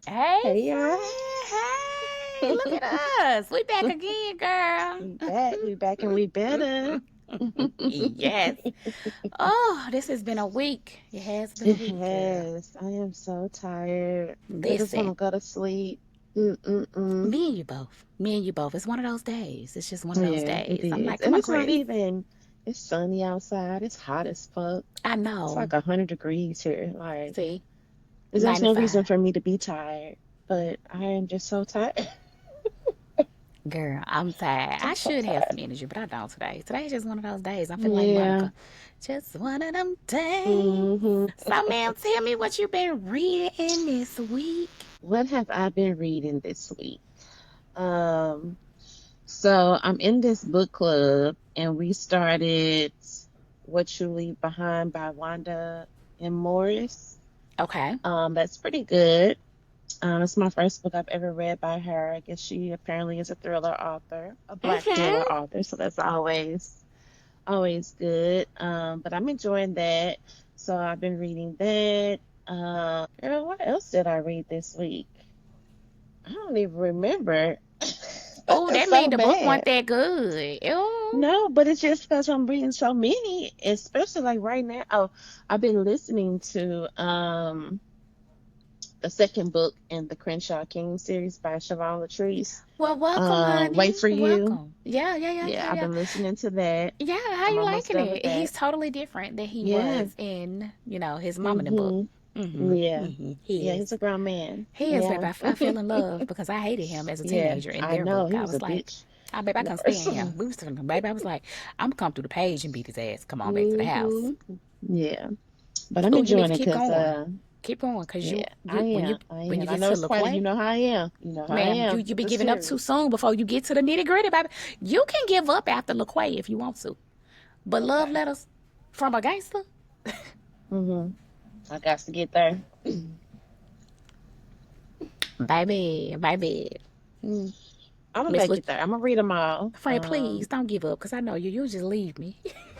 Hey, Hey y'all. friend. Hey, look at us. We back again, girl. We back and we better. Yes. Oh, this has been a week. It has been a It week, girl. has. I am so tired. I just want Listen, to go to sleep. Mm-mm-mm. me and you both. Me and you both. It's one of those days. It's just one of those Yeah, it days. I'm is. like, come And on, it's not Chris. even, it's sunny outside. It's hot as fuck. I It's know. like 100 degrees here. Like, See, there's no reason 95. for me to be tired, but I am just so tired. Girl, I'm tired. I I'm so should have tired. some energy, but I don't today. Today's just one of those days. I'm feeling like Yeah. Monica. Just one of them days. hmm So, ma'am, tell me what you've been reading this week. What have I been reading this week? Um, So I'm in this book club, and we started What You Leave Behind by Wanda and Morris. Okay. That's pretty good. It's my first book I've ever read by her. I guess she apparently is a thriller author, a black thriller Mm-hmm. author, so that's always good. But I'm enjoying that. So I've been reading that. Girl, what else did I read this week? I don't even remember. Oh, It's that so mean the book bad. wasn't that good. Oh, No, but it's just because I'm reading so many, especially like right now. Oh, I've been listening to the second book in the Crenshaw King series by Siobhan Latrice. well, welcome, Wait honey. for You. Welcome. Yeah, yeah, yeah, Yeah, yeah, I've yeah. been listening to that. Yeah, how I'm you almost liking done with it? that. He's totally different than he Yeah. was in, his mom in the book. Mhm. Mm-hmm. Yeah. Mm-hmm. He Yeah, is. he's a grown man. He is, baby. Yeah. I fell in love because I hated him as a Yeah, teenager in I their know. book. He I was a was like, bitch baby, I in the couldn't first stand him. one. We was talking, baby. I was like, I'm gonna come through the page and beat his ass. Come on back to the house. Mhm. Yeah. But I'm Oh, you need enjoying to it keep because going. Keep going, cause yeah, you I you when you am. I when you am. I get know to it's part of, you LaQuay, know how I am. You know how I ma'am, you am you with be the giving up too series. soon before you get to the nitty gritty, baby. You can give up after LaQuay if you want to, but love Okay. letters from a gangster, I got to get there. baby. Mm. I'm gonna Miss make La- it there. I'm gonna read them all. Frank, please don't give up, cause I know you. You just leave me.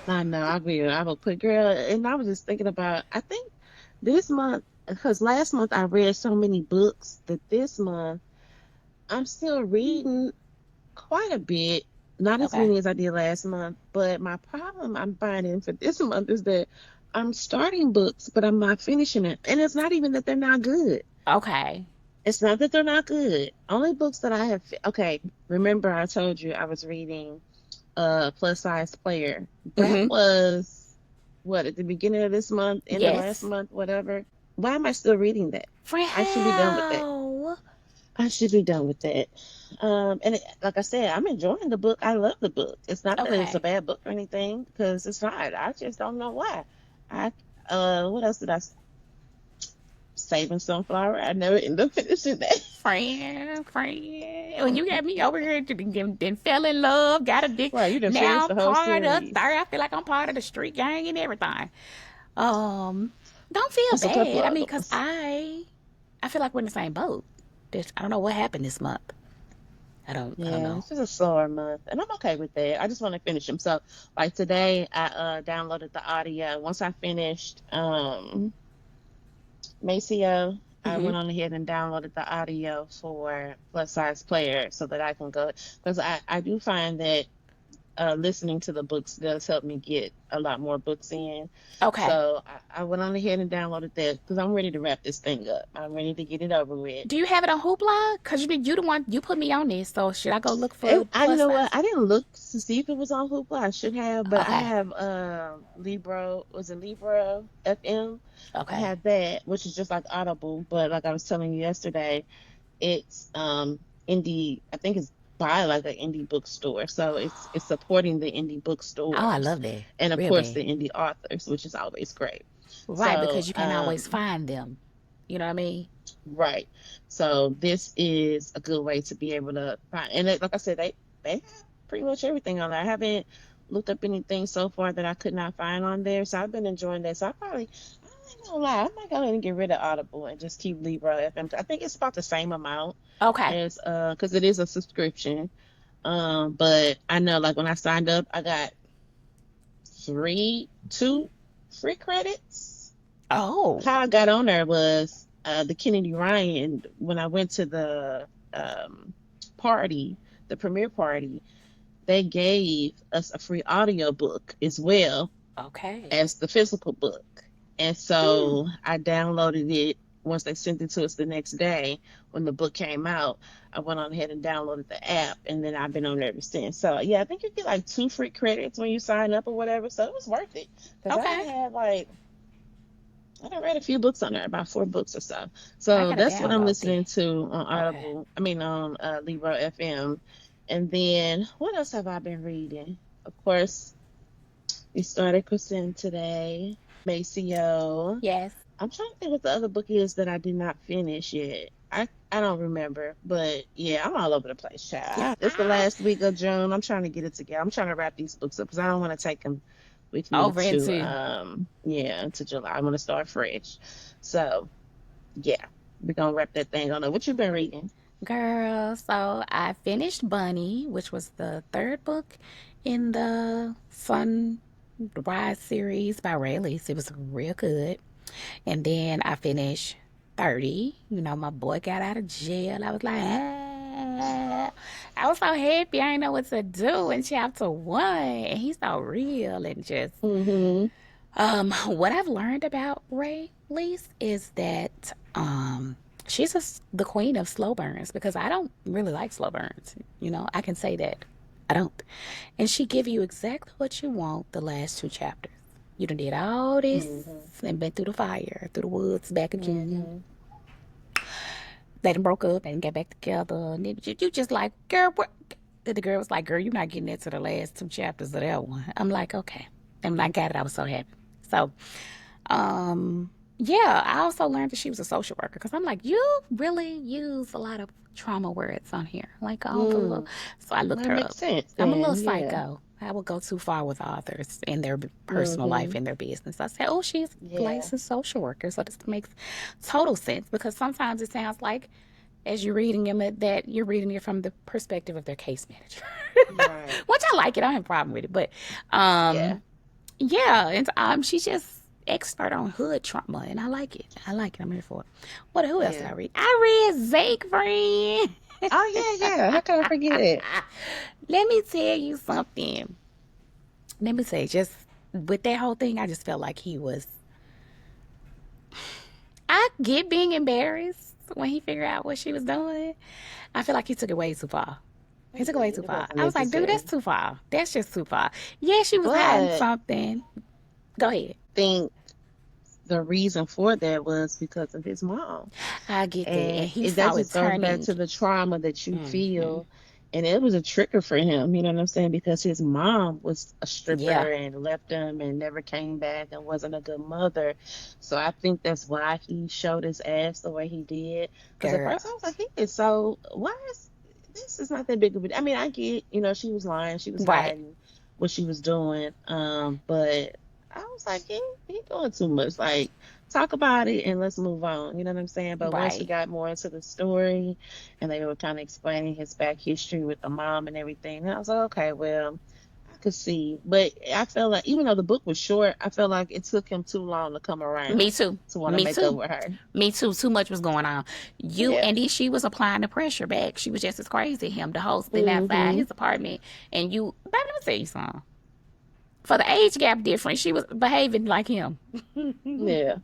I know I will. I will put girl. And I was just thinking about. I think this month, because last month I read so many books that this month I'm still reading quite a bit. Not as Okay. many as I did last month, but my problem I'm finding for this month is that I'm starting books, but I'm not finishing it. And it's not even that they're not good. Okay. It's not that they're not good. Only books that I have. Okay, remember I told you I was reading Plus Size Player. That Mhm. was what at the beginning of this month, end of last Yes. month, whatever. Why am I still reading that? Frank, I should be done with that. how? I should be done with that. Like I said, I'm enjoying the book. I love the book. It's not that it's a Okay. bad book or anything, because it's not. I just don't know why. I what else did Saving Sunflower? I never ended up finishing that. Friend. When you got me over here, then fell in love, got addicted. Right, you done Now finished I'm the whole part of series. third. I feel like I'm part of the street gang and everything. Um, don't feel It's a couple bad. I of mean, other cause ones. I feel like we're in the same boat. I don't know what happened this month. I don't Yeah, know. it's just a slower month, and I'm okay with that. I just want to finish them. So, like today, I downloaded the audio. Once I finished Maceo, I Hmm. went on ahead and downloaded the audio for Plus Size Player so that I can go, because I do find that listening to the books does help me get a lot more books in. Okay. So I went on ahead and downloaded that because I'm ready to wrap this thing up. I'm ready to get it over with. Do you have it on Hoopla? Cause you the one you put me on this. So should I go look for You plus know what? size? I didn't look to see if it was on Hoopla. I should have, but I Okay. have Libro. Was it Libro FM? I Okay. have that, which is just like Audible. But like I was telling you yesterday, it's indie. I think it's by like an indie bookstore, so it's supporting the indie Oh, I bookstores, love that. and of Real course bad. the indie authors, which is always great. Right, So because you can't always find them. You know what I mean? right. So this is a good way to be able to find, and like I said, they have pretty much everything on there. I haven't looked up anything so far that I could not find on there. So I've been enjoying that. So I ain't gonna lie, I might go ahead and get rid of Audible and just keep Libro FM. I think it's about the same amount Okay. as because it is a subscription. But I know like when I signed up, I got two free credits. Oh. How I got on there was the Kennedy Ryan, when I went to the party, the premiere party, they gave us a free audio book as well Okay. as the physical book. And Hmm. so I downloaded it once they sent it to us the next day when the book came out. I went on ahead and downloaded the app, and then I've been on there ever since. So yeah, I think you get like 2 free credits when you sign up or whatever. So it was worth it because I Okay. done had like I done read a few books on there, about 4 books or so. I So gotta that's what I'm download listening that. to on Okay. Audible. I mean on Libro FM. And then what else have I been reading? Of course, we started Kristen today. Maceo. Yes. I'm trying to think what the other book is that I did not finish yet. I don't remember, but yeah, I'm all over the place, child. It's the last week of June. I'm trying to get it together. I'm trying to wrap these books up because I don't want to take them with me Over to into yeah, to July. I want to start fresh. So yeah, we're gonna wrap that thing on up. What you been reading? girl. So I finished Bunny, which was the third book in the Sunrise series by Ray Elise. It was real good. And then I finished 30. You know, my boy got out of jail. I was like, ah. I was so happy. I didn't know what to do in chapter one. And he's so real and just Mm-hmm. what I've learned about Ray Lease is that she's the queen of slow burns because I don't really like slow burns. You know, I can say that I don't. And she give you exactly what you want the last 2 chapters. You done did all this Mm-hmm. and been through the fire, through the woods, back again. Mm-hmm. They done broke up and got back together. And you just like, girl, what? The girl was like, girl, you're not getting into the last 2 chapters of that one. I'm like, okay. And when I got it, I was so happy. So um, yeah, I also learned that she was a social worker because I'm like, you really use a lot of trauma words on here. Like, all the little. Mm. So I looked That her makes up. sense I'm a little then, yeah. psycho. I will go too far with authors in their personal life Mm-hmm. and their business. I said, oh, she's a Yeah. licensed social worker. So this makes total sense because sometimes it sounds like, as you're reading them, that you're reading it from the perspective of their case manager, Right. which I like it. I don't have a problem with it. But Yeah. um, yeah, and she's just expert on hood trauma, and I like it. I like it. I'm here for it. What? Who else did Yeah. I read? I read Zake Friend. Oh yeah, yeah. How can I forget it? Let me tell you something. Let me say, just with that whole thing, I just felt like he was. I get being embarrassed when he figured out what she was doing. I feel like he took it way too far. He He took it way did. too It far. wasn't I was like, dude, necessary. that's too far. That's just too far. Yeah, she was hiding But something. Go ahead. I think the reason for that was because of his mom. I get that. And And he it that saw it just goes back turning. to the trauma that you Mm-hmm. feel. And it was a trigger for him, you know what I'm saying? Because his mom was a Yeah, stripper and left him and never came back and wasn't a good mother. So I think that's why he showed his ass the way he did. Because at girl. first I was like, he is so, why is this is not that big of a, I mean, I get, she was lying, she was Right, hiding what she was doing. But I was like, he doing too much. Like, talk about it and let's move on. You know what I'm saying? But once we right. got more into the story and they were kind of explaining his back history with the mom and everything, I was like, okay, well, I could see. But I felt like even though the book was short, I felt like it took him too long to come Me around too. to want to Me make up too. with her. Me too. Too much was going on. You Yeah. and then she was applying the pressure back. She was just as crazy as him. The whole sitting outside Mhm. his apartment, and you. Baby, let me tell you something. For the age gap difference, she was behaving like him. Yeah.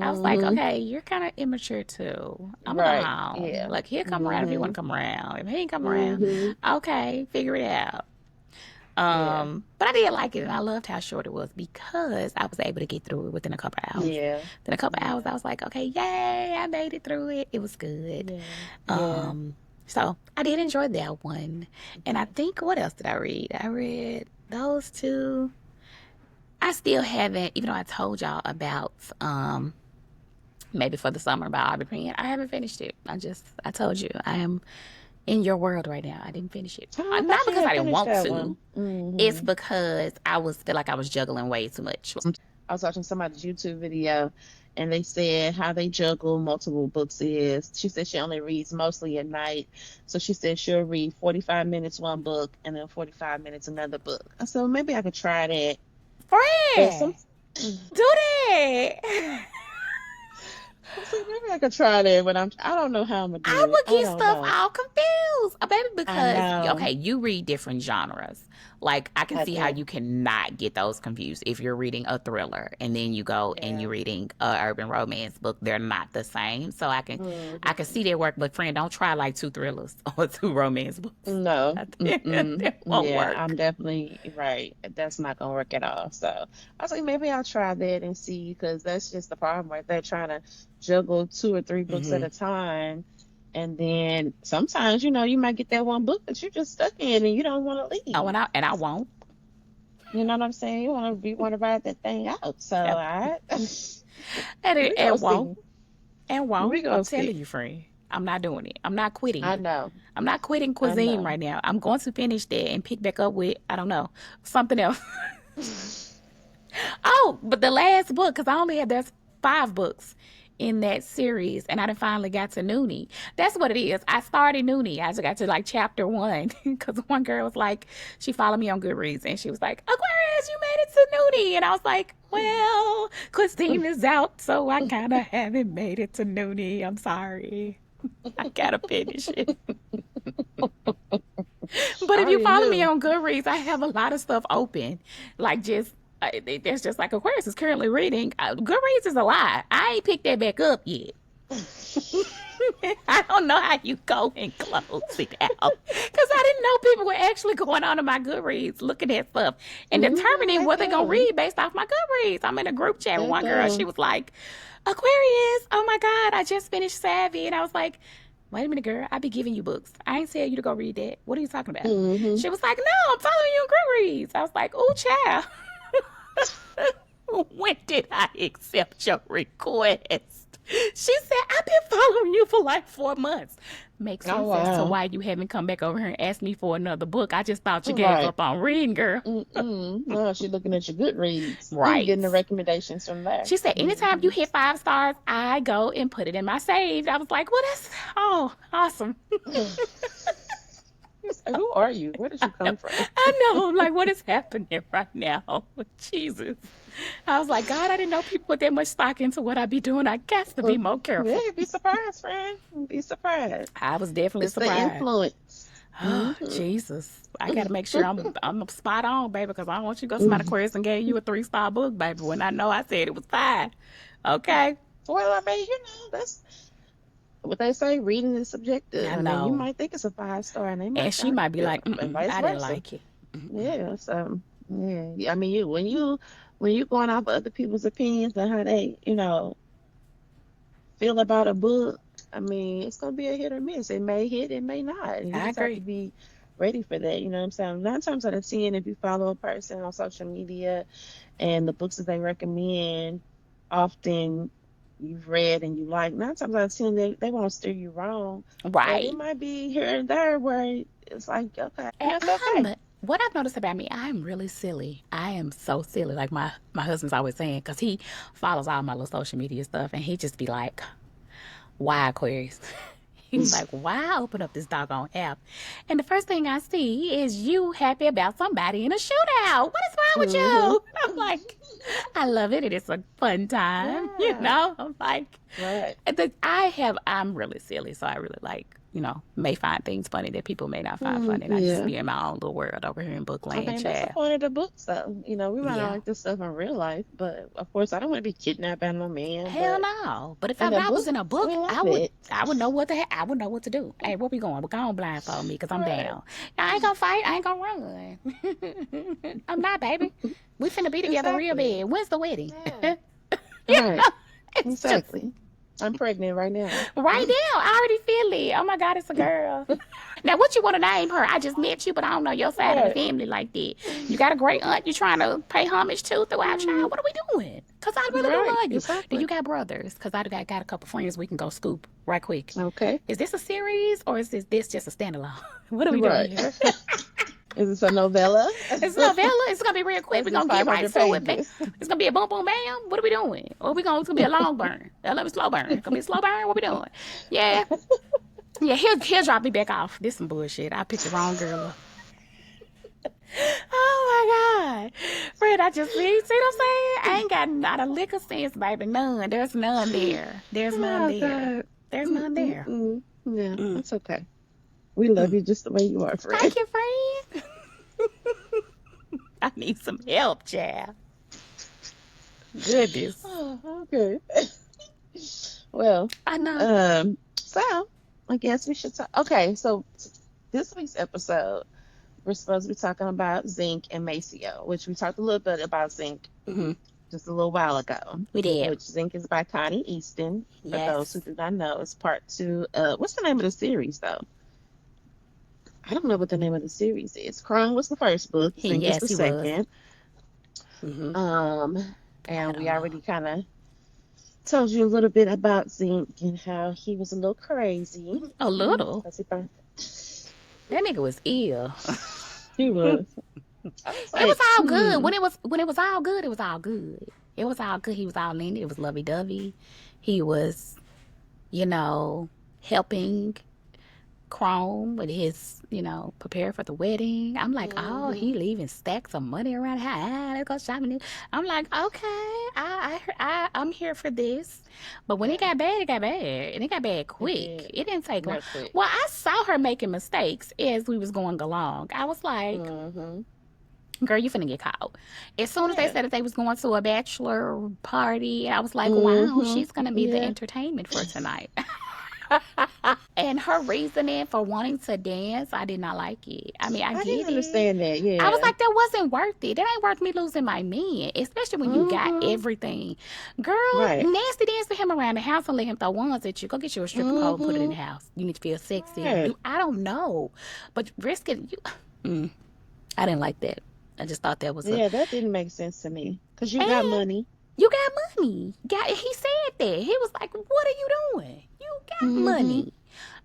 I was like, Mhm. okay, you're kind of immature too. I'm gonna go Right. home. Yeah. Like, he'll come around if he want Mhm. to come around. If he ain't come around, Mhm. okay, figure it out. Yeah. But I did like it, and I loved how short it was because I was able to get through it within a couple of hours. Yeah. Then a couple of hours, Yeah. I was like, okay, yay, I made it through it. It was good. Yeah. Yeah. Um, so I did enjoy that one. And I think, what else did I read? I read those two. I still haven't, even though I told y'all about maybe for the summer about Aubrey Penn, I haven't finished it. I told you, I am in your world right now. I didn't finish it. Oh, I Not thought you because had I didn't finished want that to. one. It's Mhm. because feel like I was juggling way too much. I was watching somebody's YouTube video and they said how they juggle multiple books is. She said she only reads mostly at night. So she said she'll read 45 minutes one book and then 45 minutes another book. I said, well, maybe I could try that. But some Friend, do that. I was like, maybe I could try that, but I don't know how I'm gonna do I it. would I get don't stuff know. all confused, baby, I because know. okay, you read different genres. Like I can I see how do. you cannot get those confused if you're reading a thriller and then you go and Yeah. you're reading a urban romance book. They're not the same, so I can Hmm. see their work. But friend, don't try like two thrillers or two romance books. No. Mm-mm. That won't Yeah, I'm work. definitely right. That's not gonna work at all. So I was like, maybe I'll try that and see, because that's just the problem right there, trying to juggle two or three books at Hmm. a time. And then sometimes, you might get that one book that you're just stuck in and you don't want to Oh, leave. and I won't. You know what I'm saying? You want to ride that thing out. So Yep. I And it we gonna and won't see. and We won't. I'm gonna telling see. you, friend. I'm not doing it. I'm not quitting. I know. I'm not quitting I cuisine know. right now. I'm going to finish that and pick back up with, I don't know, something else. Oh, but the last book, because there's 5 books in that series, and I done finally got to Noonie. That's what it is. I started Noonie. I just got to like chapter 1 because one girl was like, she followed me on Goodreads, and she was like, Aquarius, you made it to Noonie. And I was like, well, Christine is out, so I kind of haven't made it to Noonie. I'm sorry. I gotta finish it. But I if you already follow me knew. on Goodreads, I have a lot of stuff open. Like just there's just like Aquarius is currently reading. Goodreads is a lie. I ain't picked that back up yet. I don't know how you go and close it out because I didn't know people were actually going on to my Goodreads looking at stuff and determining They what they're gonna do. read based off my Goodreads. I'm in a group chat with They one girl. She do. was like, "Aquarius, oh my God, I just finished Savvy," and I was like, "Wait a minute, girl. I be giving you books. I ain't tell you to go read that. What are you talking about?" Hmm. She was like, "No, I'm following you on Goodreads." I was like, "Oh, child." When did I accept your request? She said, I've been following you for like 4 months. Makes Oh sense as to wow. why you haven't come back over here and asked me for another book. I just thought you gave Right. up on reading, girl. Mm-mm. No, she's looking at your Goodreads and Right. getting the recommendations from there. She said, anytime you Hmm. hit 5 stars, I go and put it in my saved. I was like, well, that's, oh, awesome. Who are you? Where did you No, come from? I know. I'm like, what is happening right now? Jesus. I was like, God, I didn't know people put that much stock into what I be doing. I got to be more Yeah, careful. you'd be surprised, friend. You'd be surprised. I was definitely It's the surprised. influence. Oh, Hmm. Jesus. I got to make sure I'm spot on, baby, because I don't want you to go somebody Aquarius and gave you a 3-star book, baby, when I know I said it was 5. Okay. Well, I mean, that's what they say. Reading is subjective. I I mean, you know. might think it's a 5 star, and they And might she not, might be like, and mm-mm, vice I didn't versa. like it. Mm-mm. Yeah. So, yeah. I mean, when you going off of other people's opinions and how they, feel about a book, I mean, it's gonna be a hit or miss. It may hit, it may not. And you I just have to agree. be ready for that. You know what I'm saying? 9 times out of 10, if you follow a person on social media and the books that they recommend, often you've read and you like, 9 times out of 10, they won't steer you wrong. But it Right. might be here and there where it's like, okay, and And that's okay. what I've noticed about me, I'm really silly. I am so silly. Like my husband's always saying, because he follows all my little social media stuff, and he just be like, why Aquarius? He's like, why open up this doggone app? And the first thing I see is you happy about somebody in a shootout. What is wrong with Hmm. you? I'm like, I love it. It is a fun time, Yeah. I'm like, Right. I'm really silly, so I really like, may find things funny that people may not find Mm, funny. And I just yeah. be in my own little world over here in I Bookland, mean, that's the chat. point of the books, though. We might not Yeah. like this stuff in real life, but of course, I don't want to be kidnapped by no man. Hell But no. But if in a I was book, in a we book, love I would it. I would know I would know what to do. Hey, where we going? We're going blindfold me because I'm Right. down. I ain't gonna fight. I ain't gonna run. I'm not, baby. We finna be together real Exactly. bad. When's the wedding? Yeah. You Right. know, it's just Exactly. I'm pregnant right now. right now. I already feel it. Oh my God, it's a girl. Now, what you want to name her? I just met you, but I don't know your side of the Right. family like that. You got a great aunt you trying to pay homage to throughout Mm, child. What are we doing? Because I really do right. love you. Do Exactly. you got brothers? Because I got a couple friends we can go scoop right quick. Okay. Is this a series or is this just a standalone? What are we doing Right. here? Is this a novella? It's a novella. It's gonna be real quick. That's We're just gonna get right 500 to it. pages. It's gonna be a boom boom bam. What are we doing? Or it's gonna be a long burn. Let me slow burn. It's gonna be a slow burn. What we doing? Yeah. Yeah, he'll drop me back off. This some bullshit. I picked the wrong girl up. Oh my God. Fred, I just see what I'm saying? I ain't got not a lick of sense, baby. None. There's none there. There's none Oh there. God. There's none there. Mm. Yeah, Mm, that's okay. We love mm. you just the way you are, Thank friend. you, friend. I need some help, child. Goodness. Oh, okay. Well, I know. so I guess we should talk. Okay, so this week's episode, we're supposed to be talking about zinc and Maceo, which we talked a little bit about zinc Hmm. just a little while ago, We did. which zinc is by Connie Easton. For those who Yes. do not know, it's part two. What's the name of the series, though? I don't know what the name of the series is. Chrome was the first book, zinc is Yes, the he was. second. Hmm. Um, I and we don't know. already kind of told you a little bit about zinc and how he was a little crazy. A little. Because he found That nigga was ill. he was. I was It was like, all good. When it was all good, it was all good. It was all good. He was all in it. It was lovey dovey. He was, you know, helping Chrome with his, prepare for the wedding. I'm like, oh, he mm-hmm. leaving stacks of money around. Let's go shopping. I'm like, okay, I'm here for this. But when it Yeah, got bad, it got bad, and it got bad it quick. did. It didn't take long. Real quick. Well, I saw her making mistakes as we was going along. I was like, Mm-hmm. girl, you finna get caught. As soon as they Yeah. said that they was going to a bachelor party, I was like, wow, Mm-hmm. she's gonna be the Yeah. entertainment for tonight. And her reasoning for wanting to dance, I did not like it. I mean, I I didn't get it. understand that. I was Yeah. like, that wasn't worth it. That ain't worth me losing my man, especially when you got Mm-hmm. everything. Girl, Right. nasty dance with him around the house and let him throw ones at you. Go get you a stripping pole and put it in Mm-hmm. the house. You need to feel sexy. Right. Do I don't know, but risk it. I didn't like that. I just thought that was a Yeah, that didn't make sense to me. Because you got and money. you got money. He said that. He was like, "What are you doing? You got Mm-hmm. money."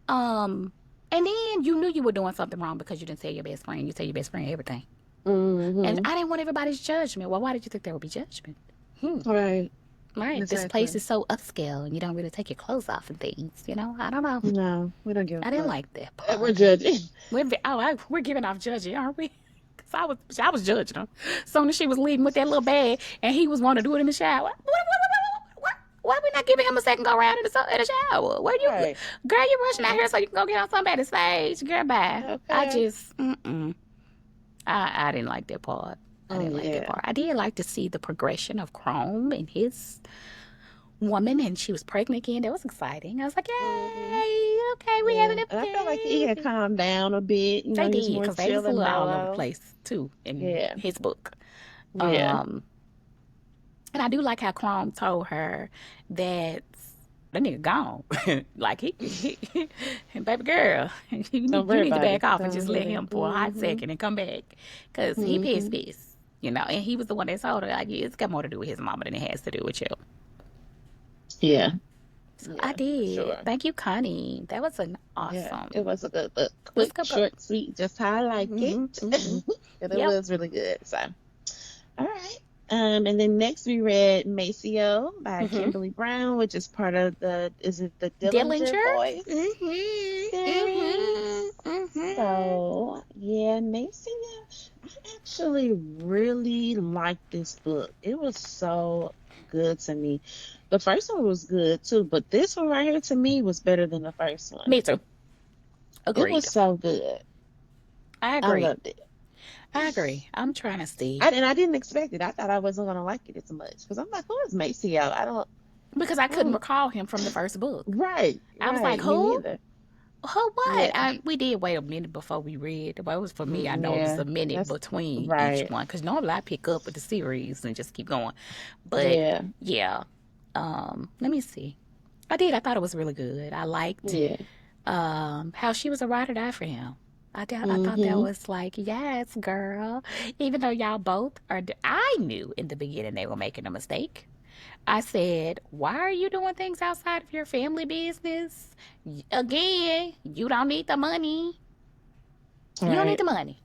Um, and then you knew you were doing something wrong because you didn't tell your best friend. You tell your best friend everything. And Mm-hmm. I didn't want everybody's judgment. Well, why did you think there would be judgment? Hmm. Right. Right. This place Exactly. is so upscale and you don't really take your clothes off and things. I don't know. No, we don't give I a didn't fuck. like that We're part. judging. We're giving off judging, aren't we? Cause I was judging her. Soon as she was leaving with that little bag and he was wanting to do it in the shower. Why we not giving him a second go around in the shower? Where you, Right. girl? You rushing out Right. here so you can go get on somebody's stage, girl? Bye. I Okay. just, I didn't like that part. I Oh didn't like that yeah. part. I did like to see the progression of Chrome and his woman, and she was pregnant again. That was exciting. I was like, Hmm. yay, okay, we having Yeah. a And I felt like he had baby. calmed down a bit. They He was did, more because they was chill a and little all over the mellow. place too in Yeah. his book. Yeah. Um, and I do like how Chrome told her that that nigga gone. Like baby girl, you Don't need you worry need to about back it. off and Don't just let really. him for a hot Hmm. second and come back, cause he Hmm. pissed. And he was the one that told her like, yeah, it's got more to do with his mama than it has to do with you. Yeah. So I Yeah. For did. sure. Thank you, Connie. That was an Yeah. It awesome. was a good book. Let's Quick, go. Go. short, sweet, just how I like it. Hmm. Hmm. And it Yep. was really good. So, all right. And then next we read Maceo by Hmm. Kimberly Brown, which is part of is it the Dillinger Dillinger. Boys Hmm. series? Hmm. Hmm. So, yeah, Maceo. I actually really liked this book. It was so good to me. The first one was good too, but this one right here to me was better than the first one. Me too. It was Agreed. so good. I I agree. loved it. I agree. I'm trying to see And I didn't expect it. I thought I wasn't gonna like it as much because I'm like, who is Maceo? because I I couldn't don't. recall him from the first book. Right, I was like, right. Me who? neither. Who? What? Yeah, We did wait a minute before we read. But it was for me. I know it was yeah. a minute That's between each right. one because normally I pick up with the series and just keep going. But Yeah, yeah, let me see. I did. I thought it was really good. I liked yeah. how she was a ride or die for him. I thought that Mm-hmm. was like, yes, girl. Even though y'all both are, I knew in the beginning they were making a mistake. I said, why are you doing things outside of your family business? Again, you don't need the money. You don't need Right. the money.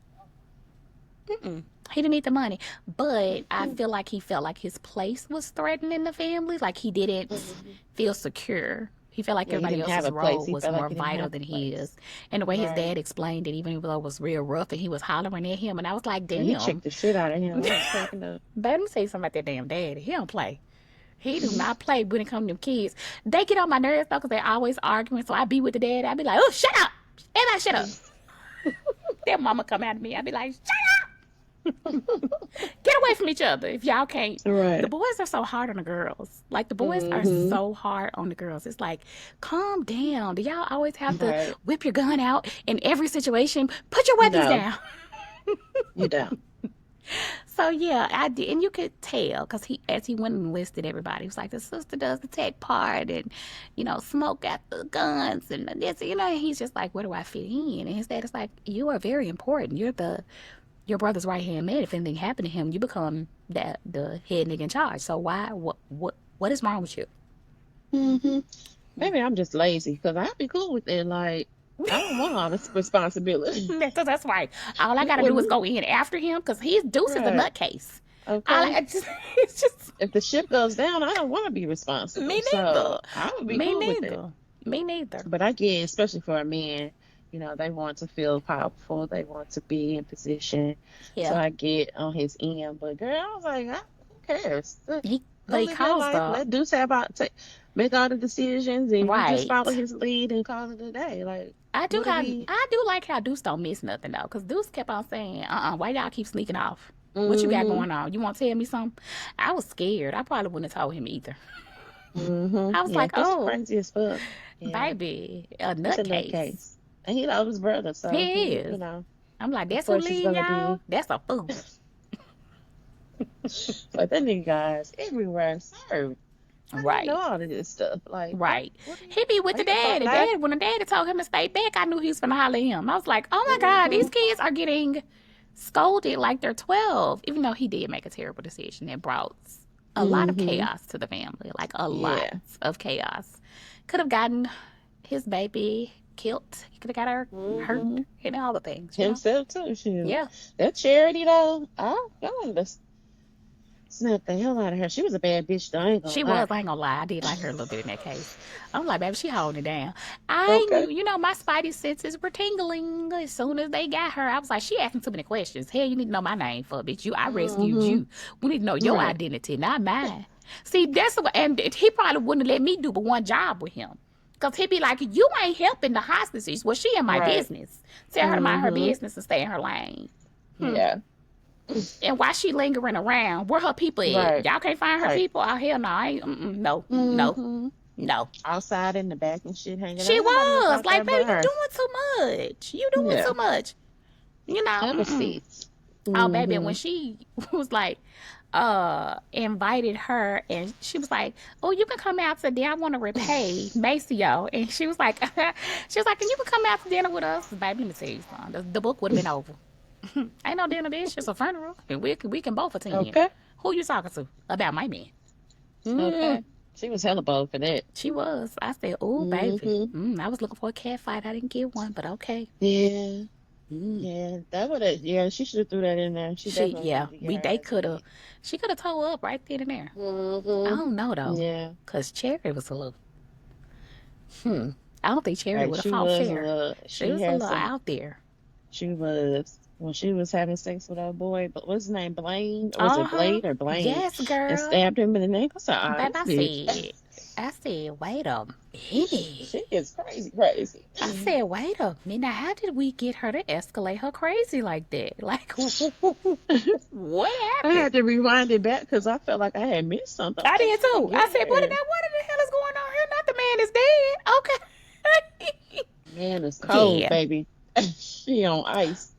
He didn't need the money. But I Mm-hmm. feel like he felt like his place was threatened in the family. Like he didn't Mm-hmm. feel secure. He felt like Yeah, he everybody didn't have else's a place. role He was felt like more he didn't vital have than a place. his. And the way his Right. dad explained it, even though it was real rough and he was hollering at him, and I was like, And he damn. checked the shit out of him. I was cracking up. Baby, let me say something about that damn daddy. He don't play. He do not play when it comes to them kids. They get on my nerves though because they always arguing. So I be with the dad. I be like, oh, shut up. Everybody shut up. Their mama come at me. I be like, shut get away from each other if y'all can't. The Right. boys are so hard on the girls. Like the boys are Mm-hmm. so hard on the girls. It's like, calm down. Do y'all always have to Right. whip your gun out in every situation? Put your weapons No, down. you don't. So yeah, I did, and you could tell because he, as he went and listed everybody, he was like, the sister does the tech part, and smoke got the guns, and this, he's just like, where do I fit in? And his dad is like, you are very important. You're your brother's right hand man. If anything happened to him, you become the head nigga in charge. So why? What is wrong with you? Hmm. Maybe I'm just lazy because I'd be cool with it. Like, I don't want all this responsibility. Because that's right. All I You gotta do is wouldn't? go in after him because he's Deuce is a Right. nutcase. All Okay. I just it's just If the ship goes down, I don't want to be responsible. me So neither. I would be Me cool with it. neither. Me neither. But I get, especially for a man, they want to feel powerful. They want to be in position. So Yeah. I get on his end. But girl, I was like, who cares? He Go but he live your calls life. the Let Deuce make all the decisions, and you just follow right. his lead and call it a day. Like, I do what are have we? I do like how Deuce don't miss nothing though, because Deuce kept on saying, why y'all keep sneaking off? What you got Mm-hmm. going on? You want to tell me something? I was scared. I probably wouldn't have told him either. Mm-hmm. I was Yeah, like, he's oh, crazy as fuck. Yeah, baby, a he's a nutcase. nutcase. And he loves his brother, so He he, is. I'm like, of that's who course, he's leading gonna y'all? be That's a fool. like that nigga guys everywhere. Sir, how do you know Right. all of this stuff? Like, Right. what are you? He be with Are the you a dad. And fuck when the daddy told him to stay back, I knew he was gonna holler at him. I was like, oh my God, these Mm-hmm. kids are getting scolded like they're 12. Even though he did make a terrible decision that brought a lot of Mm-hmm. chaos to the family. Like a lot Yeah. of chaos. Could have gotten his baby killed. He could have got her hurt Mm-hmm. and all the things. Himself too. Shoot, Yeah. that charity though. I wanted to snap the hell out of her. She was a bad bitch though. I ain't gonna She was, lie. I ain't gonna lie. I did like her a little bit in that case. I'm like, baby, she holding it down. I Okay. knew, my spidey senses were tingling as soon as they got her. I was like, she asking too many questions. Hell, you need to know my name for bitch. I rescued Mm-hmm. you. We need to know your Right. identity, not mine. See, that's what, and he probably wouldn't let me do but one job with him. Because he'd be like, you ain't helping the hostages. Well, she in my Right. business. Tell her to mind her Mm-hmm. business and stay in her lane. Hmm. Yeah. And why she lingering around? Where her people at? Right. Y'all can't find her Right. people? Oh, hell no. No, no, Mm-hmm. no. Outside in the back and shit hanging out. She Ain't nobody else was out like, there baby, but you her. doing too much. You doing Yeah. too much. Have a Mm-mm. seat. Oh, baby, Mm-hmm. when she was like, invited her and she was like, oh, you can come out to dinner. I want to repay Maceo. And she was like, and you can come out to dinner with us. Baby, let me tell you something. The book would have been over. Ain't no dinner, bitch. It's a funeral. And we can both attend. Okay. Who you talking to? About my man. Mm, Okay. She was hella bold for that. she was. I said, oh, baby. Mm-hmm. I was looking for a cat fight. I didn't get one, but okay. Yeah. Mm. Yeah. That would have. Yeah. She should have threw that in there. She definitely Yeah, needed to get her they ass could have, beat. she could have towed up right then and there. I Mm-hmm. don't know though, Yeah. cause Cherry was a little, hmm. I don't think Cherry Right. would have She fought was a fair. little. She She was a had little some. out there. She was when she was having sex with our boy. But what's his name? Blaine? Or was Uh it huh. Blade or Blaine? Yes, And girl. stabbed him in the neck. I said, "Ah, Babe, this bitch. I said, wait a minute. She is crazy, crazy." I said, wait a minute. Now, how did we get her to escalate her crazy like that? Like, what I happened? had to rewind it back because I felt like I had missed something. I'm I like, did how we too. I get said, what in here? the hell is going on here? Not the man is dead. Okay. Man, it's cold, Yeah. baby. She on ice.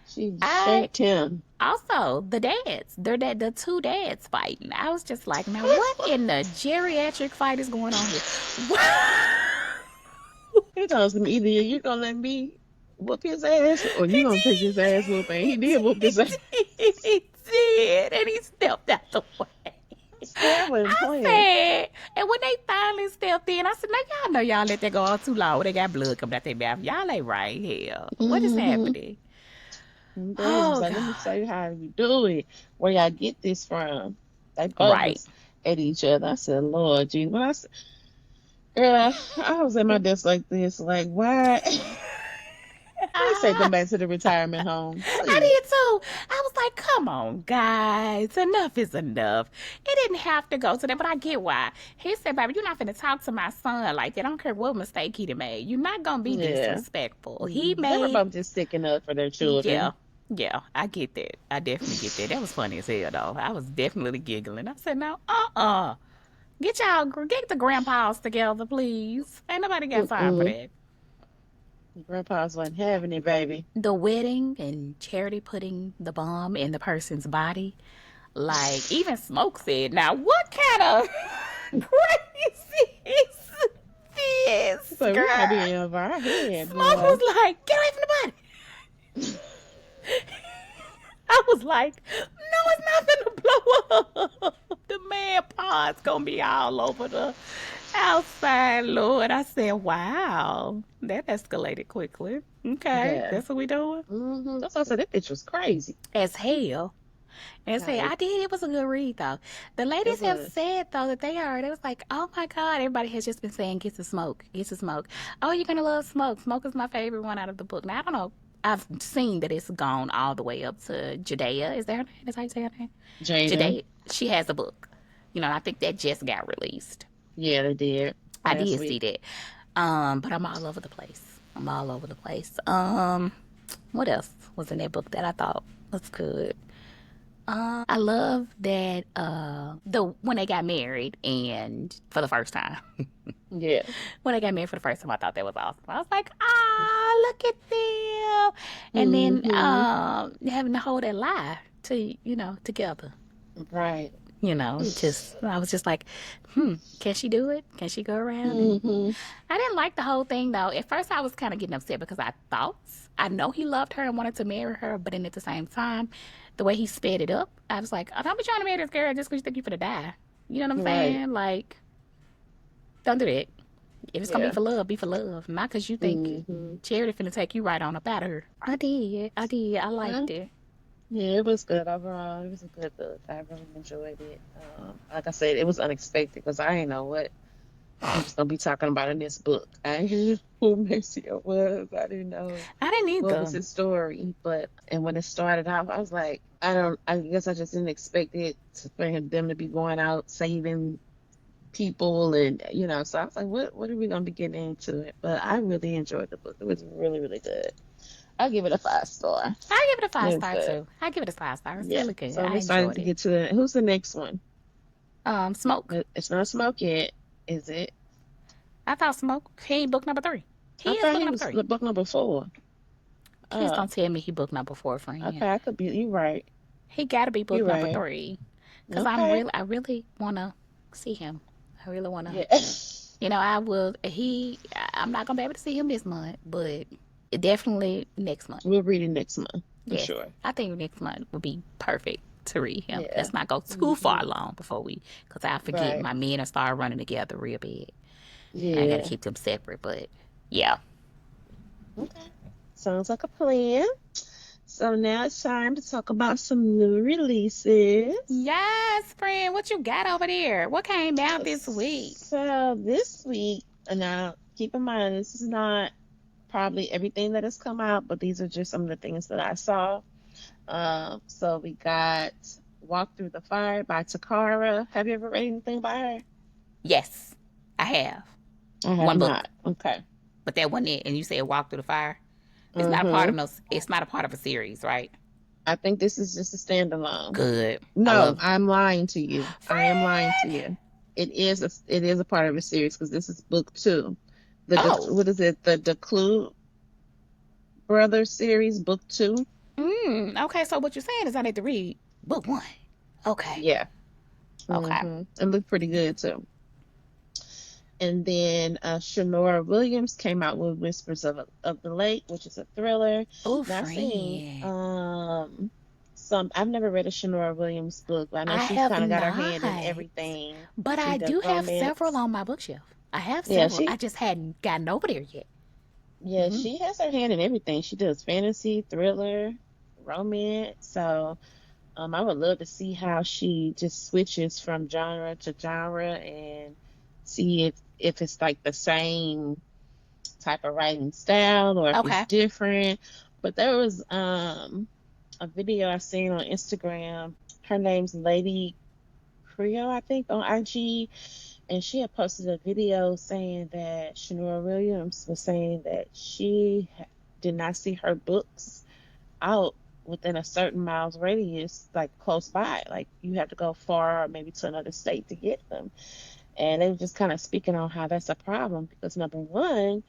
She I shanked him. also the dads. The two dads fighting. I was just like, now what in the geriatric fight is going on here? He tells him either you're gonna let me whoop his ass or you gonna take his ass whooping. He did whoop his ass. He did, and he stepped out the way. See, I wasn't I playing. said, and when they finally stepped in, I said, now y'all know y'all let that go on too long. They got blood coming out their mouth. Y'all ain't right here. What is Mm-hmm. happening? And Dad was Oh, like, let me show God. you how you do it. Where y'all get this from? They both Right. was at each other. I said, Lord Jesus. Yeah, I was at my desk like this, like, why? Please take them back to the retirement home, I please. did too. I was like, come on, guys. Enough is enough. It didn't have to go to that, but I get why. He said, baby, you're not finna talk to my son like that. I don't care what mistake he done made. You're not gonna be Yeah. disrespectful. He They were made, both just sticking up for their yeah. children. Yeah, I get that. I definitely get that. That was funny as hell, though. I was definitely giggling. I said, no, get the grandpas together, please. Ain't nobody got time for Mm-mm. that. Grandpa's wasn't having it, baby. The wedding and Charity putting the bomb in the person's body. Like, even Smoke said, now what kind of crazy is this, So we gotta girl? be over our head, Smoke boy. was like, get away from the body. I was like, no, it's not gonna blow up. The man pod's gonna be all over the outside, Lord. I said, wow, that escalated quickly. Okay, Yeah. that's what we doing. That's why I said that bitch was crazy. As hell. And say, I Like, did. It was a good read, though. The it ladies have was. said, though, that they are. It was like, oh my God. Everybody has just been saying, get the smoke, get the smoke. Oh, you're going to love smoke. Smoke is my favorite one out of the book. Now, I don't know. I've seen that it's gone all the way up to Judea. Is that her name? Is how you say her name? Jada. Judea. She has a book. You know, I think that just got released. Yeah, they did I last did see week. that. But I'm all over the place. I'm all over the place. What else was in that book that I thought was good? I love that the when they got married and for the first time. Yeah. When they got married for the first time, I thought that was awesome. I was like, ah, look at them. And then hmm having to hold that lie to, together. Right. Just I was just like, can she do it? Can she go around? And hmm I didn't like the whole thing though. At first, I was kind of getting upset because I know he loved her and wanted to marry her, but then at the same time, the way he sped it up, I was like, oh, don't be trying to marry this girl just because you think you're gonna die. You know what I'm Right. saying? Like, don't do that. If it's gonna Yeah. be for love, not because you think hmm Charity finna take you right on up out of her. I did. I did. I Yeah. liked it. Yeah, it was good overall. It was a good book. I really enjoyed it. Like I said, it was unexpected because I didn't know what he was gonna be talking about in this book. I didn't know who Mercio was. I didn't know I didn't what was either. his story. But and when it started out, I was like, I don't. I guess I just didn't expect it for them to be going out saving people, and So I was like, what are we gonna be getting into it? But I really enjoyed the book. It was really really good. I give it a 5 star. I give it a It five was star good. too. I give it a 5 star. It's Yeah. really good. So I I'm excited enjoyed to it. get to it. Who's the next one? Smoke. It's not Smoke yet, is it? I thought Smoke. He ain't book number 3. He I is thought book he number was 3. book number 4. Please Oh, don't tell me he booked number 4, friend. okay. I could be. You right. He got to be You book number right. 3, cause Okay. I really wanna see him. I really wanna. Yeah. I will. I'm not gonna be able to see him this month, but definitely next month. We'll read it next month for Yes, sure. I think next month would be perfect to read him. Yeah. Let's not go too far hmm along cause I forget Right. my men and start running together real bad. I gotta Yeah. keep them separate, but yeah. Okay. Sounds like a plan. So now it's time to talk about some new releases. Yes, friend, what you got over there? What came out this week? So this week, and now keep in mind, this is not probably everything that has come out, but these are just some of the things that I saw. So we got Walk Through the Fire by Takara. Have you ever read anything by her? Yes, I have I have one book, not. Okay. but that wasn't it. And you said Walk Through the Fire. It's not a part Mm-hmm. of no. It's not a part of a series, right? I think this is just a standalone. Good. I No, love I'm lying to you. I am lying to friend. you. It is a part of a series because this is book 2. Oh, What is it? The Declu Brothers series, book 2. okay. So what you're saying is I need to read book 1. Okay. Yeah. Okay. It looked pretty good too. And then Shanora Williams came out with Whispers of the Lake, which is a thriller. Oh, Now I've seen friend. some. I've never read a Shanora Williams book, but I know I she's have kind of got her not, hand in everything. but She I does do have several romance. on my bookshelf. I have Yeah, several. I she just hadn't gotten over there yet. yeah, she has her hand in everything. She does fantasy, thriller, romance. So I would love to see how she just switches from genre to genre and see if if it's like the same type of writing style or if it's Okay. different. But there was a video I seen on Instagram. Her name's Lady Creole, I think, on IG, and she had posted a video saying that Shanora Williams was saying that did not see her books out within a certain miles radius, like close by. Like you have to go far, or maybe to another state to get them. And they were just kind of speaking on how that's a problem because number one,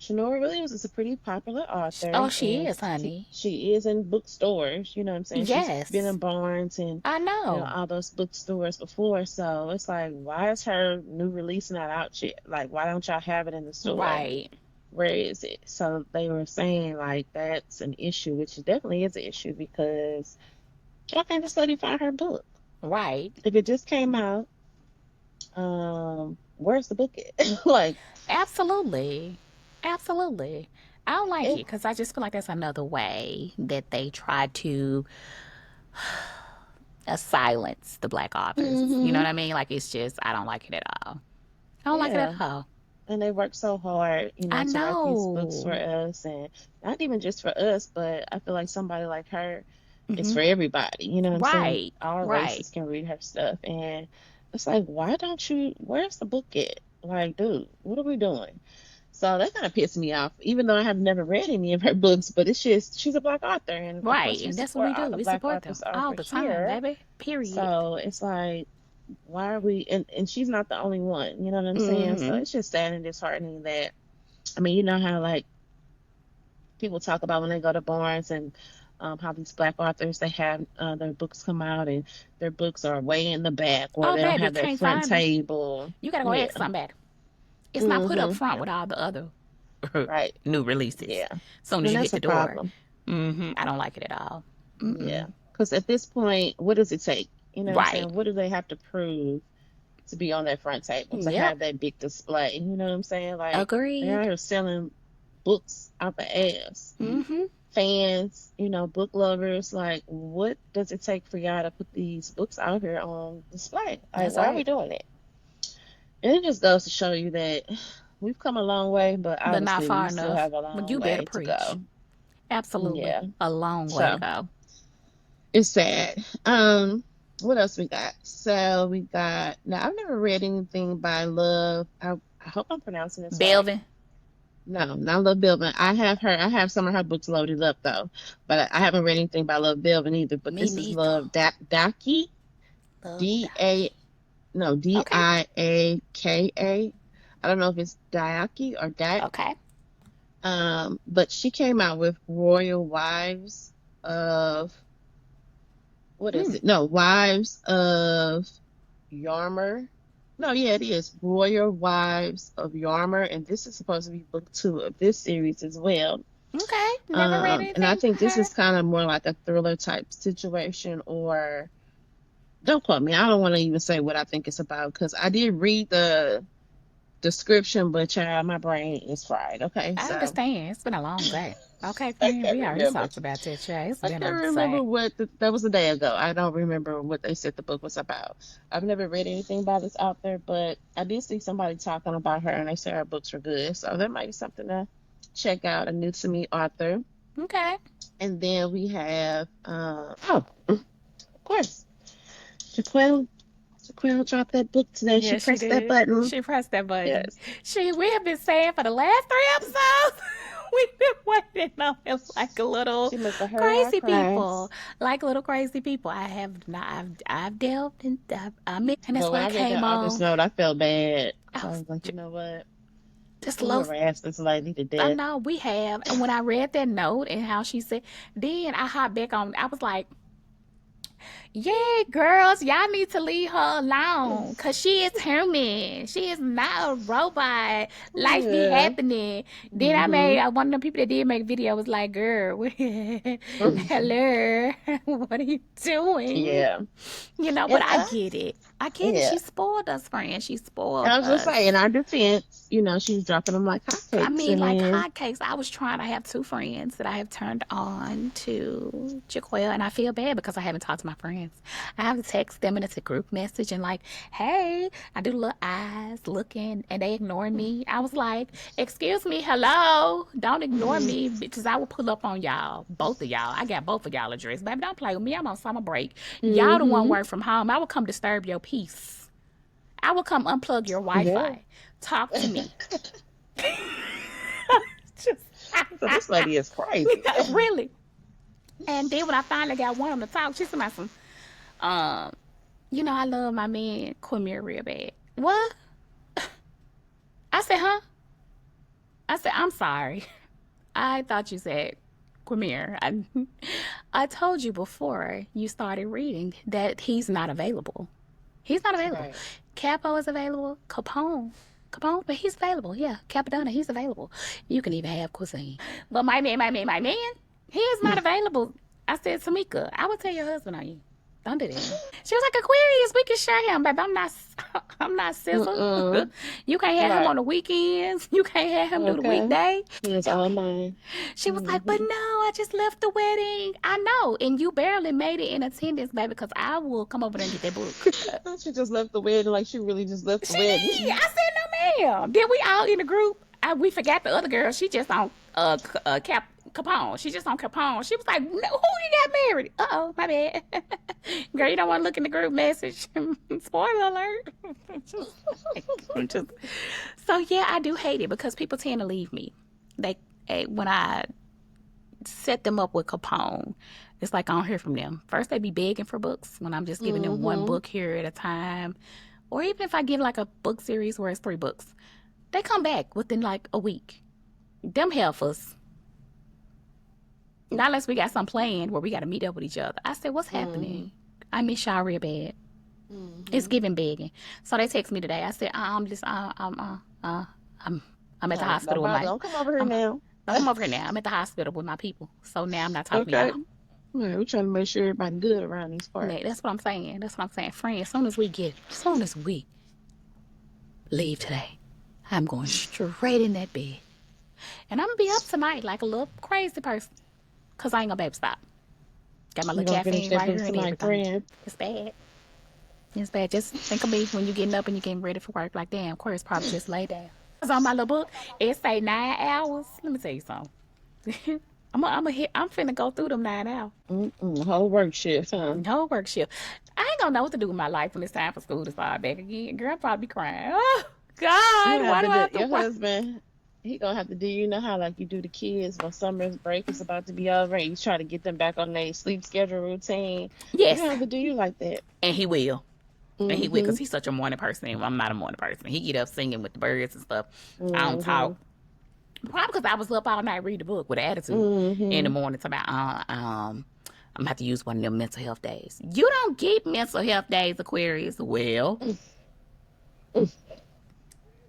Shanora Williams is a pretty popular author Oh, she and is, honey. she is in bookstores, you know what I'm saying? She's been in Yes. Barnes and I know. all those bookstores before. So it's like, why is her new release not out yet? Like, why don't y'all have it in the store? Right. Where is it? So they were saying like that's an issue, which definitely is an issue because y'all can't just let me find her book. Right. If it just came out, where's the book at? Like, Absolutely. Absolutely. I don't like it it, because I just feel like that's another way that they try to silence the black authors. You know hmm what I mean? Like, it's just, I don't like it at all. I don't like it yeah. at all. And they work so hard, I to write these books for know. us, and not even just for us, but I feel like somebody like her is Hmm. for everybody. You know what I'm saying? Right. All Right. races can read her stuff, and it's like, why don't you? Where's the book at? Like, dude, what are we doing? So that kind of pissed me off, even though I have never read any of her books. But it's just she's a black author, and of Right. course we And that's what support we all do. the We black support them authors all over the time, here. baby. Period. So it's like, why are we? And she's not the only one. You know what I'm saying? So Hmm. it's just sad and disheartening that I mean, you know how like people talk about when they go to Barnes and how these black authors they have their books come out and their books are way in the back or Oh, they don't baby, have their can't front find them. table. You got to go Yeah. ask somebody. It's not put up Mhm. front with all the other Right. new releases. Yeah. As soon as And you that's hit a the door. problem. I don't like it at all. Yeah. Mm-mm. Because at this point, what does it take? You know what I'm Right. saying? What do they have to prove to be on that front table to Yep. have that big display? You know what I'm saying? Like they're out Agreed. here selling books out the ass. Mm-hmm. Fans, book lovers, like, what does it take for y'all to put these books out here on display? Like, That's why are we right. doing it? And it just goes to show you that we've come a long way, but But not obviously we far still enough. have a But long you better way to preach. go. Absolutely. Yeah. A long way to So go. it's sad. What else we got? So we got now I've never read anything by Love. I hope I'm pronouncing this right. Belvin. No, not Love Billman. I have some of her books loaded up though, but I haven't read anything by Love Billman either. But Me this is neither. Love Daki, Love D-A, Docky. no, Okay. Diaka. I don't know if it's Diaki or Dak. Okay. But she came out with Royal Wives of, what is Hmm. it? No, Wives of Yarmer. No, yeah, it is Royal Wives of Yarmer, and this is supposed to be book two of this series as well. Okay. Never read And I anything think by this her. is kind of more like a thriller type situation, or don't quote me. I don't want to even say what I think it's about because I did read the description, but child, my brain is fried. Okay, I so understand. It's been a long day. Okay, I friend. can't We already remember. talked about that, child. It's I been can't a remember day. what that was a day ago. I don't remember what they said the book was about. I've never read anything by this author, but I did see somebody talking about her, and they said her books were good. So that might be something to check out. A new to me author, Okay. and then we have of course, Jaquel. Jaquel dropped that book today. She Yeah, she pressed that did. button. She pressed that button. Yes. We have been saying for the last three episodes. We've been waiting on him like a little She must have heard our crazy people, cries. like little crazy people. I have not. I've delved and I missed, and that's But when why I I read came that author's on. note, I felt bad I because I was was like, you know what? just We low. harassed this lady to I death. know we have, and when I read that note and how she said, then I hopped back on. I was like, yeah, girls, y'all need to leave her alone because she is human. She is not a robot. Life be Yeah. happening. Then I made Mhm. one of the people that did make video was like, girl, hello, what are you doing? Yeah. But And I get it. I get it. Yeah. She spoiled us, friends. She spoiled I was just saying, in us. our defense, she was dropping them like I hotcakes. mean, And like then, hotcakes. I was trying to have two friends that I have turned on to Jaquel, and I feel bad because I haven't talked to my friends. I have to text them, and it's a group message, and like, hey, I do little eyes looking, and they ignoring me. I was like, excuse me, hello, don't ignore me, because I will pull up on y'all, both of y'all. I got both of y'all address, baby. Don't play with me. I'm on summer break. Y'all the one mm-hmm. work from home. I will come disturb your peace. I will come unplug your Yeah. Wi-Fi. Talk to me. Just So this lady is crazy. really. And then when I finally got one on the talk, she said, "Some, um, I love my man Quimir real bad." What? I said, huh? I said, I'm sorry. I thought you said Quimir. I told you before you started reading that he's not available. He's not available. Right. Capo is available. Capone, but he's available. Yeah, Capadonna, he's available. You can even have cuisine. But my man, he is not available. I said, Tamika, I will tell your husband on you. Don't do that. She was like, Aquarius, we can share him, baby. I'm not, I'm not Sizzle. Mm-mm. You can't have him Right. on the weekends. You can't have him do the Okay. weekday. It's all mine. She was like, but Mm-hmm. no, I just left the wedding. I know, and you barely made it in attendance, baby, because I will come over there and get that book. She just left the wedding like she really just left the She did. wedding. I said, no, ma'am. Then we all in the group. We forgot the other girl. She just on Capone. She just on Capone. She was like, no, who you got married? Uh-oh, my bad. Girl, you don't want to look in the group message. Spoiler alert. Just- so, yeah, I do hate it because people tend to leave me. When I set them up with Capone, it's like I don't hear from them. First, they be begging for books when I'm just giving them one Mm-hmm. book here at a time. Or even if I give like a book series where it's 3 books, they come back within like a week. Them heifers, not unless we got some planned where we got to meet up with each other. I said, what's Mm-hmm. happening? I miss y'all real bad. It's Mm-hmm. giving begging. So they text me today. I said, I'm just, I'm, I'm at the Don't hospital with bother. my, Don't come over here I'm, now. don't come over here now. I'm at the hospital with my people. So now I'm not talking to Okay. y'all. Yeah, we're trying to make sure everybody good around these parts. That's what I'm saying. That's what I'm saying. Friend, as soon as we leave today, I'm going straight in that bed. And I'm going to be up tonight like a little crazy person. Because I ain't going to be able to stop. Got my You're little gonna finish caffeine that right book here and tonight, everything. friend. It's bad. It's bad. Just think of me when you're getting up and you're getting ready for work. Like, damn, Aquarius probably just lay down. I was on my little book. It say 9 hours. Let me tell you something. I'm finna go through them 9 hours. Mm-mm. Whole work shift, huh? No work shift. I ain't gonna know what to do with my life when it's time for school to start back again. Girl, I'll probably be crying. Oh, You God, have why do to I do have to your work? husband. He gonna have to do. You know how like you do the kids when summer's break is about to be over, and you try to get them back on their sleep schedule routine. You Yes, gonna have to do you like that. and he will. And he will, Mm-hmm. because he's such a morning person. And I'm not a morning person. He get up singing with the birds and stuff. I don't Mm-hmm. talk. Probably because I was up all night reading the book with an attitude in the Mm-hmm. morning. Talking about, I'm gonna have to use one of them mental health days. You don't get mental health days, Aquarius. Well,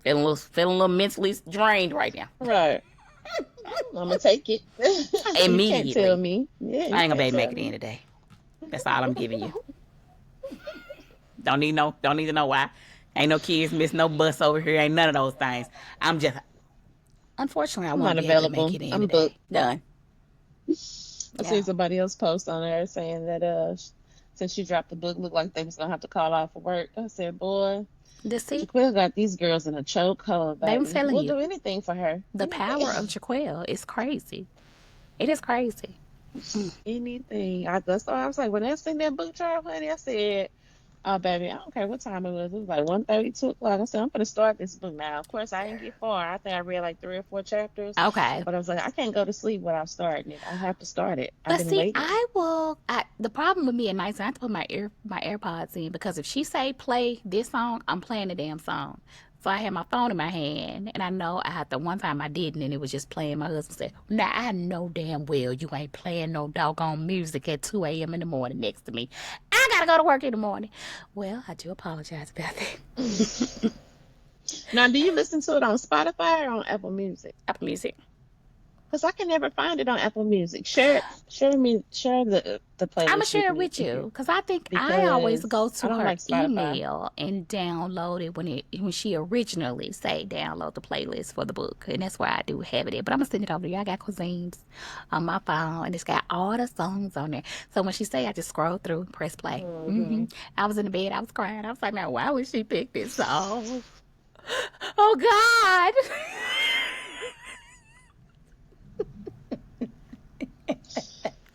feeling a little mentally drained right now. Right. I'm gonna take it. You can't tell Immediately. me. Yeah, I you ain't gonna be can't able to tell make it in me. today. That's all I'm giving you. Don't need to know why. Ain't no kids miss no bus over here. Ain't none of those things. I'm just unfortunately I I'm won't not be able to make available. it in I'm booked. today. Done. I Yeah. seen somebody else post on there saying that since she dropped the book, looked like they was gonna have to call off for work. I said, boy, To see, Jaquil got these girls in a chokehold, babe, I'm baby. telling We'll you, do anything for her. the power of Anything. Jaquel is crazy. It is crazy. Anything. That's why I was like, when I seen that book trial, honey, I said, oh, baby, I don't care what time it was. It was like 1:30, 2 o'clock. I said, I'm gonna start this book now. Of course, I didn't get far. I think I read like 3 or 4 chapters, Okay. but I was like, I can't go to sleep without starting it. I have to start it. I've But been see, waiting. the problem with me at night, I have to put my AirPods in because if she say play this song, I'm playing the damn song. So I had my phone in my hand, and I know I had the one time I didn't, and it was just playing. My husband said, "Now I know damn well you ain't playing no doggone music at 2 a.m. in the morning next to me. I gotta go to work in the morning." Well, I do apologize about that. Now, do you listen to it on Spotify or on Apple Music? Apple Music. Because I can never find it on Apple Music. Share the I'm gonna playlist with share it me with if you you because I think I always go because I to don't her like Spotify. email and download it when she originally say download the playlist for the book, and that's where I do have it. But I'm gonna send it over to you. I got cuisines on my phone, and it's got all the songs on there. So when she say, I just scroll through, press play. Hmm. I was in the bed, I was crying. I was like, now why would she pick this song? Oh God.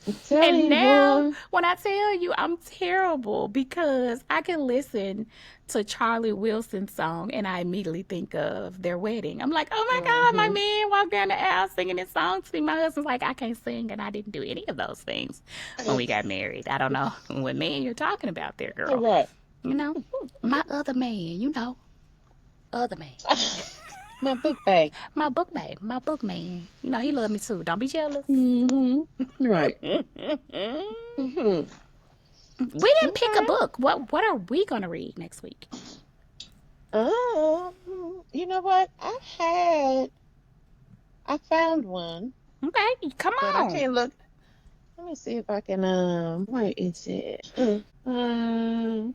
I'm telling And you, now, boy. when I tell you I'm terrible because I can listen to Charlie Wilson's song and I immediately think of their wedding. I'm like, oh my God, my Hmm. man walked down the aisle singing this song to me. My husband's like, I can't sing, and I didn't do any of those things when we got married. I don't know what man you're talking about there, girl. Right. You know, my other man, other man. My book bag. My book man. You know, he loved me too. Don't be jealous. Hmm. Right. We Hmm. didn't pick a Okay. book. What are we gonna read next week? Um, you know what? I found one, Okay, come but I on. can't look. Let me see if I can. Where is it? Oh,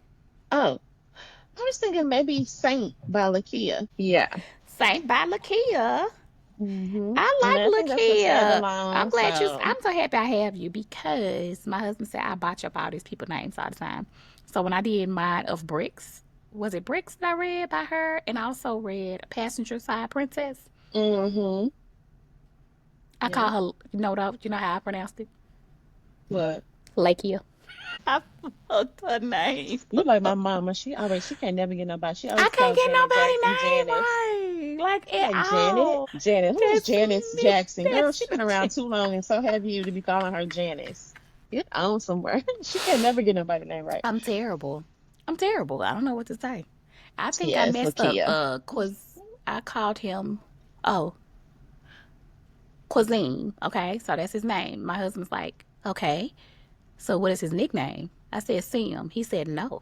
I was thinking maybe Saint by Lakia. Yeah. Saint by Lakia. I And I like think that's a Lakia. standalone. I'm So, so happy I have you because my husband said I botch up all these people names all the time. So when I did mine of Bricks, was it Bricks that I read by her? And I also read Passenger Side Princess. mm-hmm. I Yeah. call her, you know how I pronounced it? What? Lakia. I fucked her name. You like my mama? She can't never get nobody. She I always can't calls get Janet Jackson Janice. nobody name right. Like at Like Janet, all. Janet. Who is That's Janice me. Jackson? Girl, she That's been around too long, and so have you to be calling her Janice. Get on somewhere. She can never get nobody name right. I'm terrible. I'm terrible. I don't know what to say. I think I Yes, messed up Lakia. cause I called him oh, Cuisine. Okay, so that's his name. My husband's like, okay, so what is his nickname? I said Sim. He said no.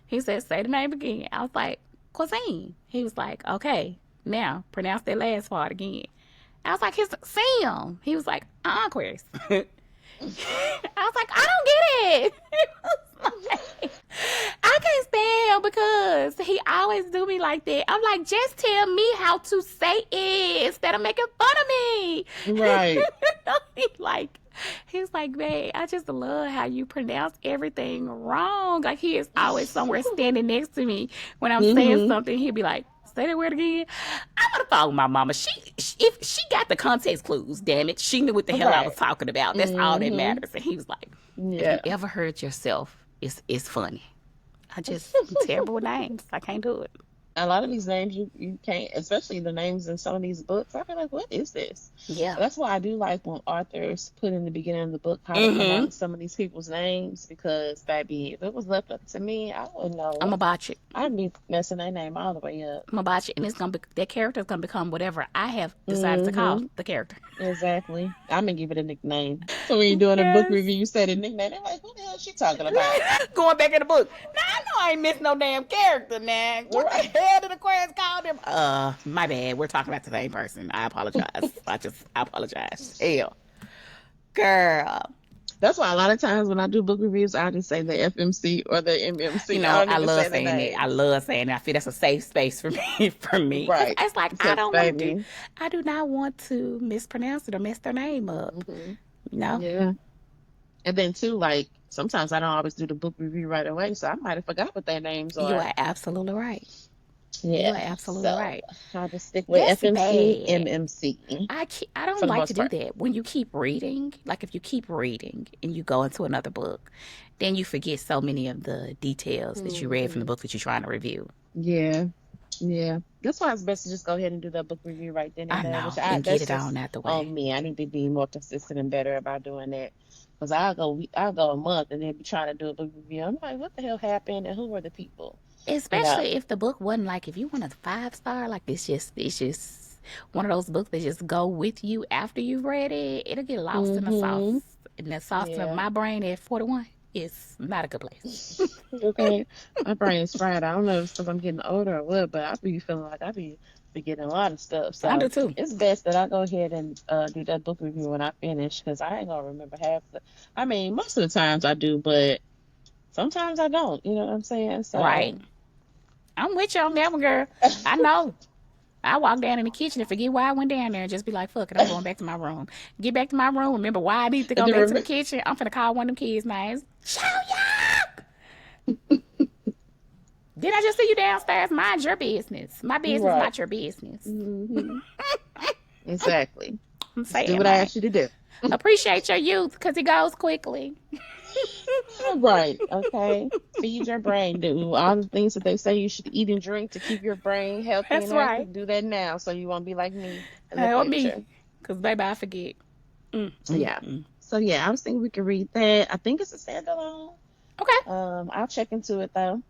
He said, say the name again. I was like, Cuisine. He was like, okay, now pronounce that last part again. I was like, his Sam. He was like, Aquarius. I was like, I don't get it. I can't stand him because he always do me like that. I'm like, just tell me how to say it instead of making fun of me. Right. he like, he's like, man, I just love how you pronounce everything wrong. Like he is always somewhere standing next to me when I'm saying Hmm. something. He'll be like, say that word again. I'm gonna follow my mama. If she got the context clues, damn it, she knew what the hell I was Right. talking about. That's all that Hmm. matters. And he was like, if you Yeah. ever heard yourself, it's funny. I'm terrible with names. I can't do it. A lot of these names you can't, especially the names in some of these books. I feel like, what is this? Yeah. That's why I do like when authors put in the beginning of the book how to Mm-hmm. pronounce some of these people's names because, baby, if it was left up to me, I wouldn't I'm know. gonna botch it. I'd be messing their name all the way up. I'm gonna botch it, and it's gonna be that character's gonna become whatever I have decided to call Hmm. the character. Exactly. I'm gonna give it a nickname. So when you're doing a book Yes. review, you say the nickname. They're like, "Who the hell is she talking about?" Going back in the book. Now I know I ain't missed no damn character. Now what the Right. hell did Aquarius call them? My bad. We're talking about the same person. I apologize. I apologize. Hell, girl. That's why a lot of times when I do book reviews, I just say the FMC or the You MMC. I know, don't I even love say the saying it. I names. love saying it. I feel that's a safe space for me. For me, because Right. it's like I Because, don't want to do. baby. I do not want to mispronounce it or mess their name up. Hmm. You know. Yeah. And then too, like sometimes I don't always do the book review right away, so I might have forgot what their names You are. are absolutely right. You Yeah. are absolutely So right. I'll just stick with That's FMC, bad. MMC I don't for the like to most do part. that. When you keep reading, like if you keep reading and you go into another book, then you forget so many of the details that you read from the Hmm. book that you're trying to review. Yeah. Yeah. That's why it's best to just go ahead and do that book review right then I and there, which know, I and get that's it on just out the way. on me. I need to be more consistent and better about doing that. Because I'll go a month and then be trying to do a book review. I'm like, what the hell happened and who were the people? You know? Especially if the book wasn't like if you want a 5 star, like it's just one of those books that just go with you after you've read it. It'll get lost in the Mm-hmm. sauce. And the sauce of Yeah. my brain at 41 is not a good place. Okay. My brain is fried. I don't know if it's because I'm getting older or what, but I be feeling like I be forgetting a lot of stuff. I do So too. it's best that I go ahead and do that book review when I finish because I ain't gonna remember half the. I mean, most of the times I do, but sometimes I don't. You know what I'm saying? Right. So I'm with you on that one, girl. I know. I walk down in the kitchen and forget why I went down there and just be like, fuck it, I'm going back to my room. Get back to my room. Remember why I need to and go then back to the remember, kitchen. I'm finna call one of them kids' names. Show ya! Did I just see you downstairs? Mind your business. My business, right? not your business. Hmm. Exactly. I'm Just do saying, what I man. asked you to do. Appreciate your youth because it goes quickly. Right. Okay. Feed your brain. Do all the things that they say you should eat and drink to keep your brain healthy That's and right. active. Do that now so you won't be like me in the Help me. future. Because, baby, I forget. Mm, mm, Yeah. mm. So yeah, I was thinking we could read that. I think it's a standalone. Okay. I'll check into it though.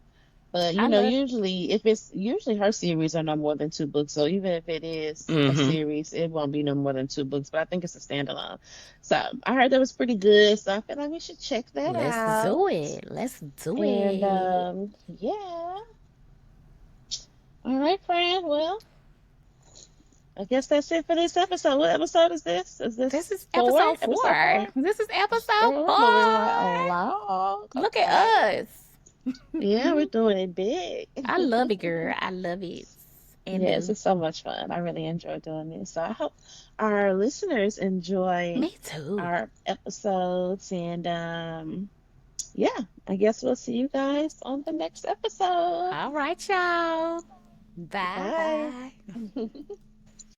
But I love it. usually if it's usually her series are no more than two books. So even if it is a Mm-hmm. series, it won't be no more than two books. But I think it's a standalone. So I heard that was pretty good. So I feel like we should check that Let's out. do it. Let's do And it. yeah. All right, friend. Well, I guess that's it for this episode. What episode is this? Is This this is four? episode Episode 4. four? This is episode Girl, we're moving right 4. along. Look Okay. at us. Yeah, we're doing it big. I love it, girl. I love it. And Yes, do. it's so much fun. I really enjoy doing this. So I hope our listeners enjoy Me too. our episodes. And yeah, I guess we'll see you guys on the next episode. All right, y'all. Bye. Bye.